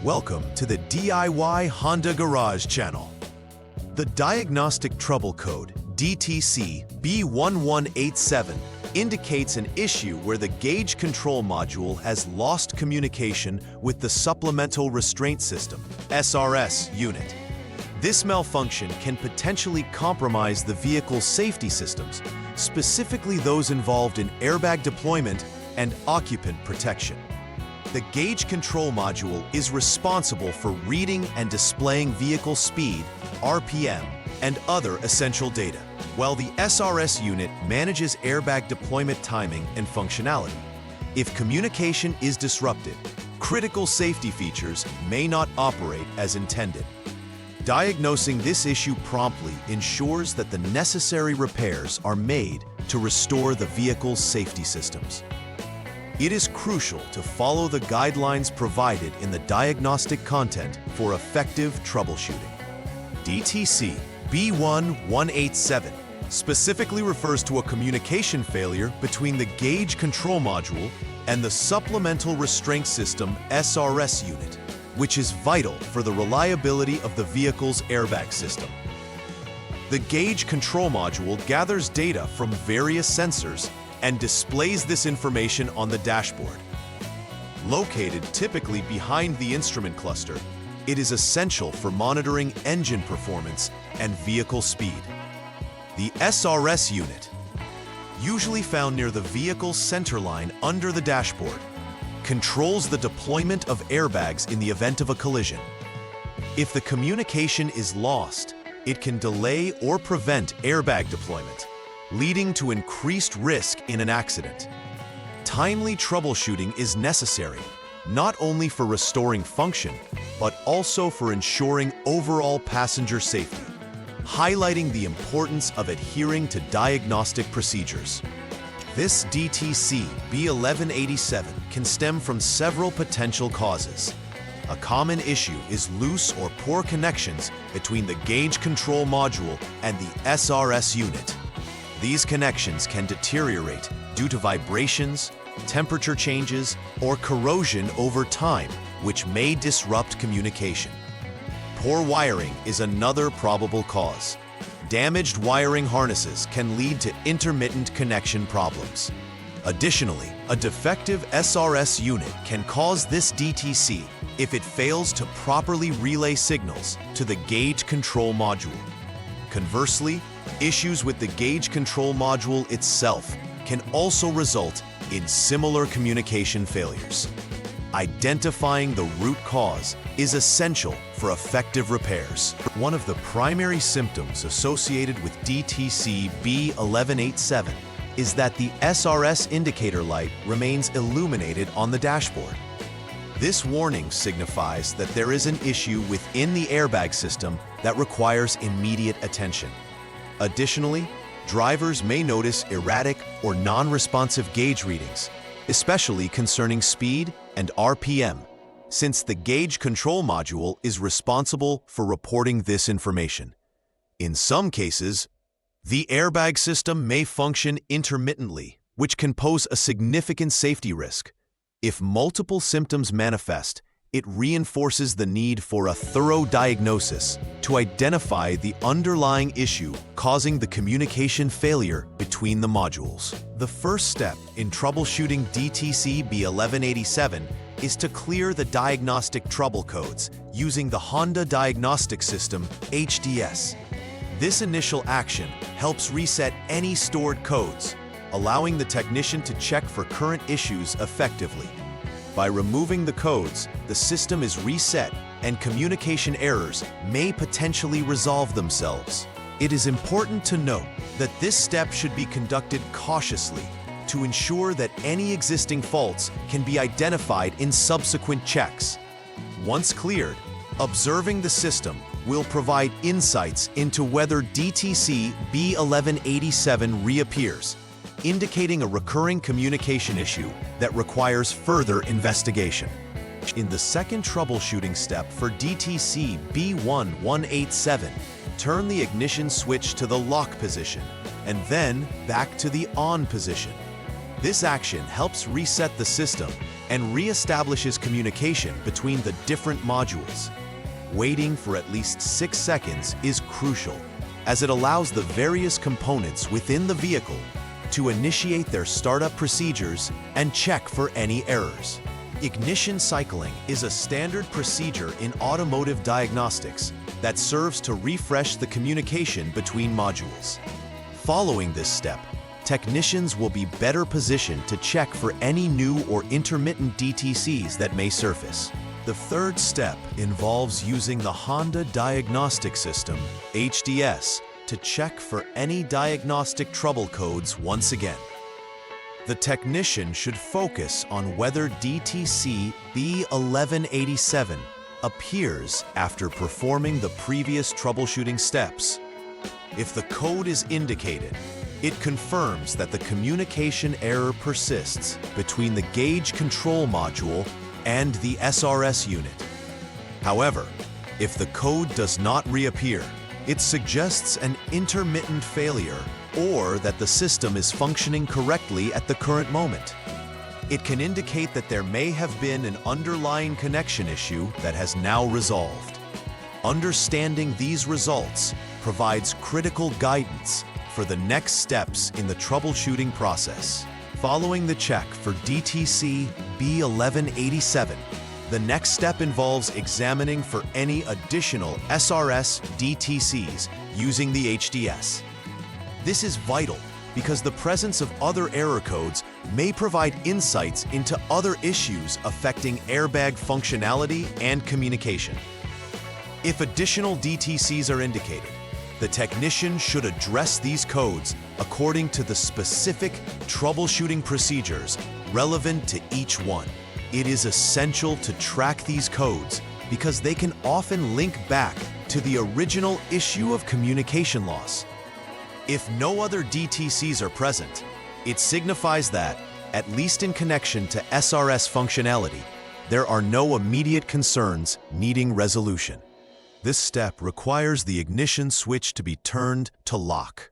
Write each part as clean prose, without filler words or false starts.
Welcome to the DIY Honda Garage channel. The diagnostic trouble code, DTC B1187, indicates an issue where the gauge control module has lost communication with the supplemental restraint system, SRS unit. This malfunction can potentially compromise the vehicle's safety systems, specifically those involved in airbag deployment and occupant protection. The gauge control module is responsible for reading and displaying vehicle speed, RPM, and other essential data, while the SRS unit manages airbag deployment timing and functionality. If communication is disrupted, critical safety features may not operate as intended. Diagnosing this issue promptly ensures that the necessary repairs are made to restore the vehicle's safety systems. It is crucial to follow the guidelines provided in the diagnostic content for effective troubleshooting. DTC B1187 specifically refers to a communication failure between the gauge control module and the supplemental restraint system SRS unit, which is vital for the reliability of the vehicle's airbag system. The gauge control module gathers data from various sensors and displays this information on the dashboard. Located typically behind the instrument cluster, it is essential for monitoring engine performance and vehicle speed. The SRS unit, usually found near the vehicle's centerline under the dashboard, controls the deployment of airbags in the event of a collision. If the communication is lost, it can delay or prevent airbag deployment, leading to increased risk in an accident. Timely troubleshooting is necessary, not only for restoring function, but also for ensuring overall passenger safety, highlighting the importance of adhering to diagnostic procedures. This DTC B1187 can stem from several potential causes. A common issue is loose or poor connections between the gauge control module and the SRS unit. These connections can deteriorate due to vibrations, temperature changes, or corrosion over time, which may disrupt communication. Poor wiring is another probable cause. Damaged wiring harnesses can lead to intermittent connection problems. Additionally, a defective SRS unit can cause this DTC if it fails to properly relay signals to the gauge control module. Conversely, issues with the gauge control module itself can also result in similar communication failures. Identifying the root cause is essential for effective repairs. One of the primary symptoms associated with DTC B1187 is that the SRS indicator light remains illuminated on the dashboard. This warning signifies that there is an issue within the airbag system that requires immediate attention. Additionally, drivers may notice erratic or non-responsive gauge readings, especially concerning speed and RPM, since the gauge control module is responsible for reporting this information. In some cases, the airbag system may function intermittently, which can pose a significant safety risk. If multiple symptoms manifest, it reinforces the need for a thorough diagnosis to identify the underlying issue causing the communication failure between the modules. The first step in troubleshooting DTC B1187 is to clear the diagnostic trouble codes using the Honda Diagnostic System, HDS. This initial action helps reset any stored codes, allowing the technician to check for current issues effectively. By removing the codes, the system is reset and communication errors may potentially resolve themselves. It is important to note that this step should be conducted cautiously to ensure that any existing faults can be identified in subsequent checks. Once cleared, observing the system will provide insights into whether DTC B1187 reappears, indicating a recurring communication issue that requires further investigation. In the second troubleshooting step for DTC B1187, turn the ignition switch to the lock position and then back to the on position. This action helps reset the system and re-establishes communication between the different modules. Waiting for at least 6 seconds is crucial, as it allows the various components within the vehicle to initiate their startup procedures and check for any errors. Ignition cycling is a standard procedure in automotive diagnostics that serves to refresh the communication between modules. Following this step, technicians will be better positioned to check for any new or intermittent DTCs that may surface. The third step involves using the Honda Diagnostic System, HDS, to check for any diagnostic trouble codes once again. The technician should focus on whether DTC B1187 appears after performing the previous troubleshooting steps. If the code is indicated, it confirms that the communication error persists between the gauge control module and the SRS unit. However, if the code does not reappear, it suggests an intermittent failure or that the system is functioning correctly at the current moment. It can indicate that there may have been an underlying connection issue that has now resolved. Understanding these results provides critical guidance for the next steps in the troubleshooting process. Following the check for DTC B1187, the next step involves examining for any additional SRS DTCs using the HDS. This is vital because the presence of other error codes may provide insights into other issues affecting airbag functionality and communication. If additional DTCs are indicated, the technician should address these codes according to the specific troubleshooting procedures relevant to each one. It is essential to track these codes because they can often link back to the original issue of communication loss. If no other DTCs are present, it signifies that, at least in connection to SRS functionality, there are no immediate concerns needing resolution. This step requires the ignition switch to be turned to lock.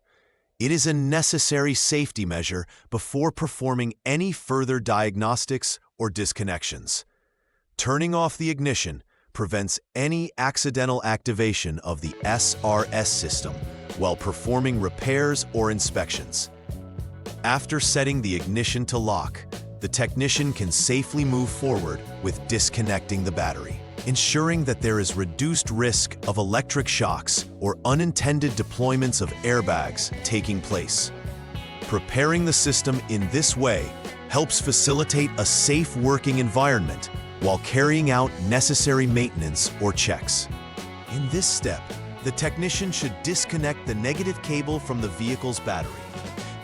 It is a necessary safety measure before performing any further diagnostics or disconnections. Turning off the ignition prevents any accidental activation of the SRS system while performing repairs or inspections. After setting the ignition to lock, the technician can safely move forward with disconnecting the battery, ensuring that there is reduced risk of electric shocks or unintended deployments of airbags taking place. Preparing the system in this way helps facilitate a safe working environment while carrying out necessary maintenance or checks. In this step, the technician should disconnect the negative cable from the vehicle's battery.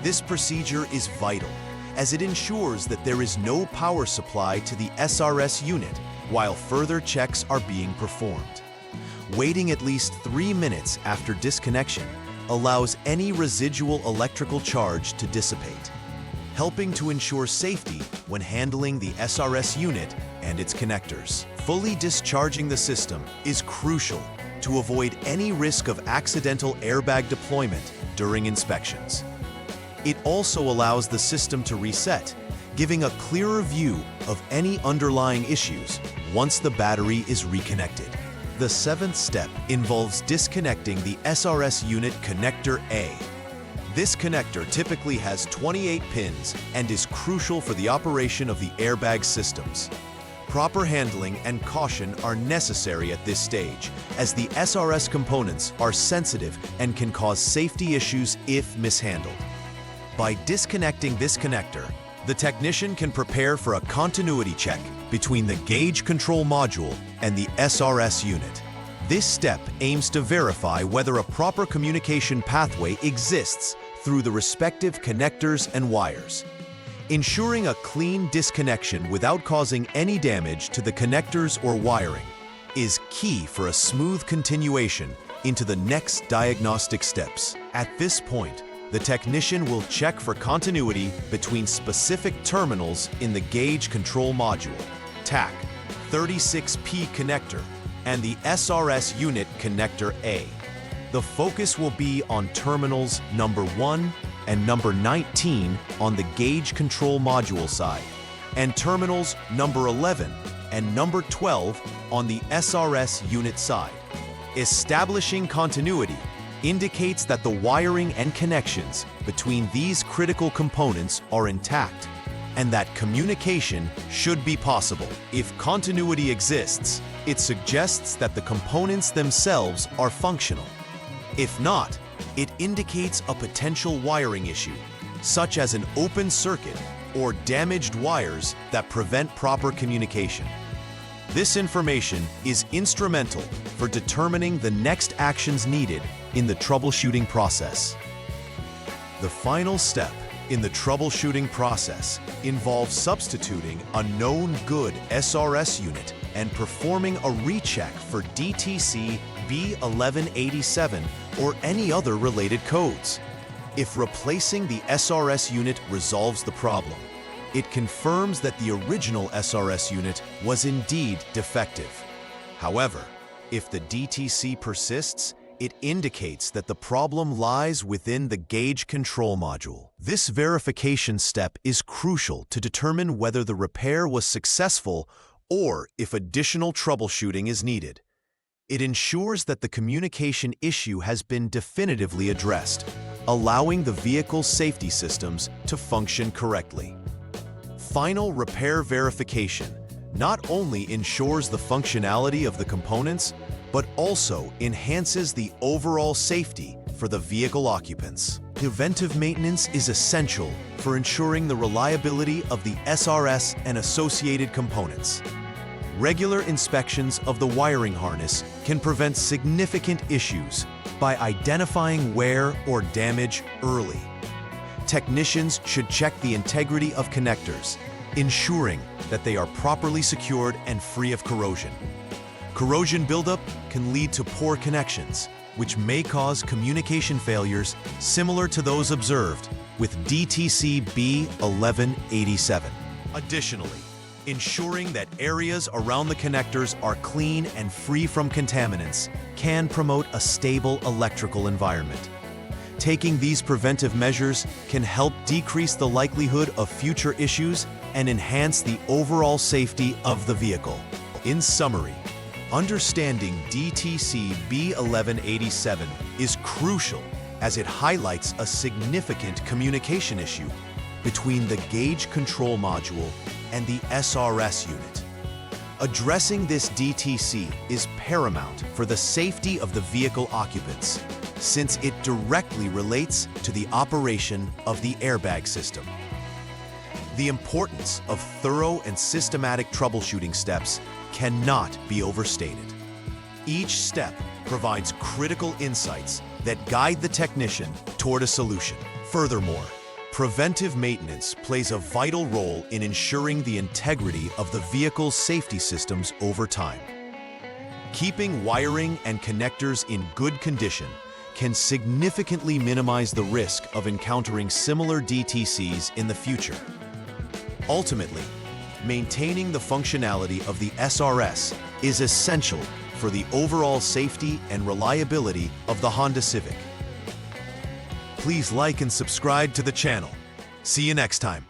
This procedure is vital, as it ensures that there is no power supply to the SRS unit while further checks are being performed. Waiting at least 3 minutes after disconnection allows any residual electrical charge to dissipate, helping to ensure safety when handling the SRS unit and its connectors. Fully discharging the system is crucial to avoid any risk of accidental airbag deployment during inspections. It also allows the system to reset, giving a clearer view of any underlying issues once the battery is reconnected. The seventh step involves disconnecting the SRS unit connector A. This connector typically has 28 pins and is crucial for the operation of the airbag systems. Proper handling and caution are necessary at this stage, as the SRS components are sensitive and can cause safety issues if mishandled. By disconnecting this connector, the technician can prepare for a continuity check between the gauge control module and the SRS unit. This step aims to verify whether a proper communication pathway exists through the respective connectors and wires. Ensuring a clean disconnection without causing any damage to the connectors or wiring is key for a smooth continuation into the next diagnostic steps. At this point, the technician will check for continuity between specific terminals in the gauge control module, TAC 36P connector, and the SRS unit connector A. The focus will be on terminals number 1 and number 19 on the gauge control module side, and terminals number 11 and number 12 on the SRS unit side. Establishing continuity indicates that the wiring and connections between these critical components are intact and that communication should be possible. If continuity exists, it suggests that the components themselves are functional. If not, it indicates a potential wiring issue, such as an open circuit or damaged wires that prevent proper communication. This information is instrumental for determining the next actions needed in the troubleshooting process. The final step in the troubleshooting process involves substituting a known good SRS unit and performing a recheck for DTC B1187 or any other related codes. If replacing the SRS unit resolves the problem, it confirms that the original SRS unit was indeed defective. However, if the DTC persists, it indicates that the problem lies within the gauge control module. This verification step is crucial to determine whether the repair was successful or if additional troubleshooting is needed. It ensures that the communication issue has been definitively addressed, allowing the vehicle's safety systems to function correctly. Final repair verification not only ensures the functionality of the components, but also enhances the overall safety for the vehicle occupants. Preventive maintenance is essential for ensuring the reliability of the SRS and associated components. Regular inspections of the wiring harness can prevent significant issues by identifying wear or damage early. Technicians should check the integrity of connectors, ensuring that they are properly secured and free of corrosion. Corrosion buildup can lead to poor connections, which may cause communication failures similar to those observed with DTC B1187. Additionally, ensuring that areas around the connectors are clean and free from contaminants can promote a stable electrical environment. Taking these preventive measures can help decrease the likelihood of future issues and enhance the overall safety of the vehicle. In summary, understanding DTC B1187 is crucial as it highlights a significant communication issue between the gauge control module and the SRS unit. Addressing this DTC is paramount for the safety of the vehicle occupants, since it directly relates to the operation of the airbag system. The importance of thorough and systematic troubleshooting steps cannot be overstated. Each step provides critical insights that guide the technician toward a solution. Furthermore, preventive maintenance plays a vital role in ensuring the integrity of the vehicle's safety systems over time. Keeping wiring and connectors in good condition can significantly minimize the risk of encountering similar DTCs in the future. Ultimately, maintaining the functionality of the SRS is essential for the overall safety and reliability of the Honda Civic. Please like and subscribe to the channel. See you next time.